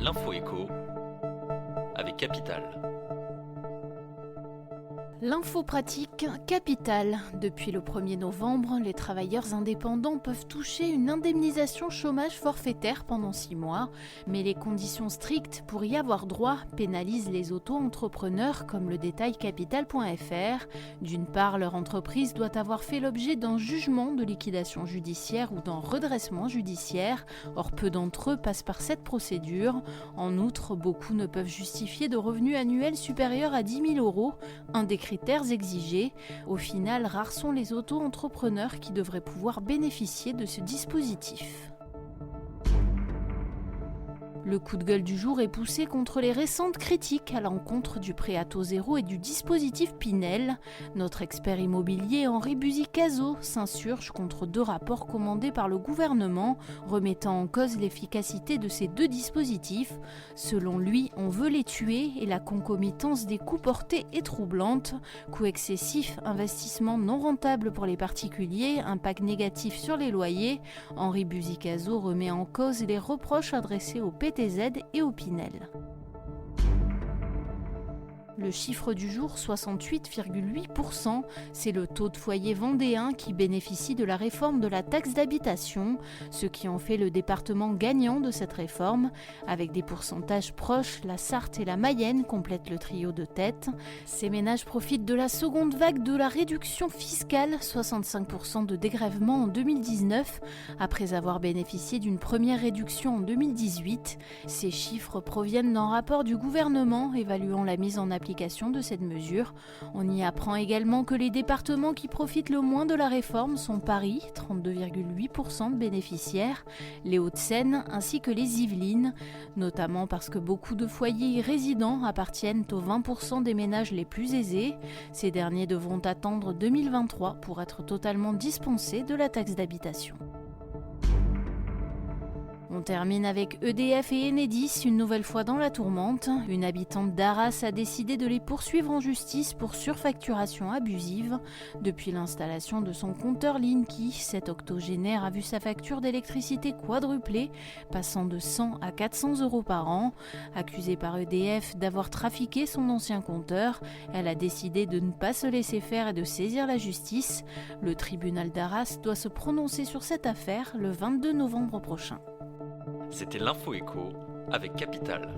L'info écho avec Capital. L'info pratique Capital. Depuis le 1er novembre, les travailleurs indépendants peuvent toucher une indemnisation chômage forfaitaire pendant 6 mois, mais les conditions strictes pour y avoir droit pénalisent les auto-entrepreneurs, comme le détaille Capital.fr. D'une part, leur entreprise doit avoir fait l'objet d'un jugement de liquidation judiciaire ou d'un redressement judiciaire. Or, peu d'entre eux passent par cette procédure. En outre, beaucoup ne peuvent justifier de revenus annuels supérieurs à 10 000 €, un des critères exigés. Au final, rares sont les auto-entrepreneurs qui devraient pouvoir bénéficier de ce dispositif. Le coup de gueule du jour est poussé contre les récentes critiques à l'encontre du prêt à taux zéro et du dispositif Pinel. Notre expert immobilier Henri Buzy-Cazot s'insurge contre 2 rapports commandés par le gouvernement, remettant en cause l'efficacité de ces 2 dispositifs. Selon lui, on veut les tuer et la concomitance des coûts portés est troublante. Coûts excessifs, investissements non rentables pour les particuliers, impact négatif sur les loyers. Henri Buzy-Cazot remet en cause les reproches adressés au PTZ et au Pinel. Le chiffre du jour, 68,8%, c'est le taux de foyer vendéen qui bénéficie de la réforme de la taxe d'habitation, ce qui en fait le département gagnant de cette réforme. Avec des pourcentages proches, la Sarthe et la Mayenne complètent le trio de tête. Ces ménages profitent de la seconde vague de la réduction fiscale, 65% de dégrèvement en 2019, après avoir bénéficié d'une première réduction en 2018. Ces chiffres proviennent d'un rapport du gouvernement évaluant la mise en application de cette mesure. On y apprend également que les départements qui profitent le moins de la réforme sont Paris, 32,8% de bénéficiaires, les Hauts-de-Seine ainsi que les Yvelines, notamment parce que beaucoup de foyers résidents appartiennent aux 20% des ménages les plus aisés. Ces derniers devront attendre 2023 pour être totalement dispensés de la taxe d'habitation. On termine avec EDF et Enedis, une nouvelle fois dans la tourmente. Une habitante d'Arras a décidé de les poursuivre en justice pour surfacturation abusive. Depuis l'installation de son compteur Linky, cet octogénaire a vu sa facture d'électricité quadrupler, passant de 100 à 400 € par an. Accusée par EDF d'avoir trafiqué son ancien compteur, elle a décidé de ne pas se laisser faire et de saisir la justice. Le tribunal d'Arras doit se prononcer sur cette affaire le 22 novembre prochain. C'était l'info écho avec Capital.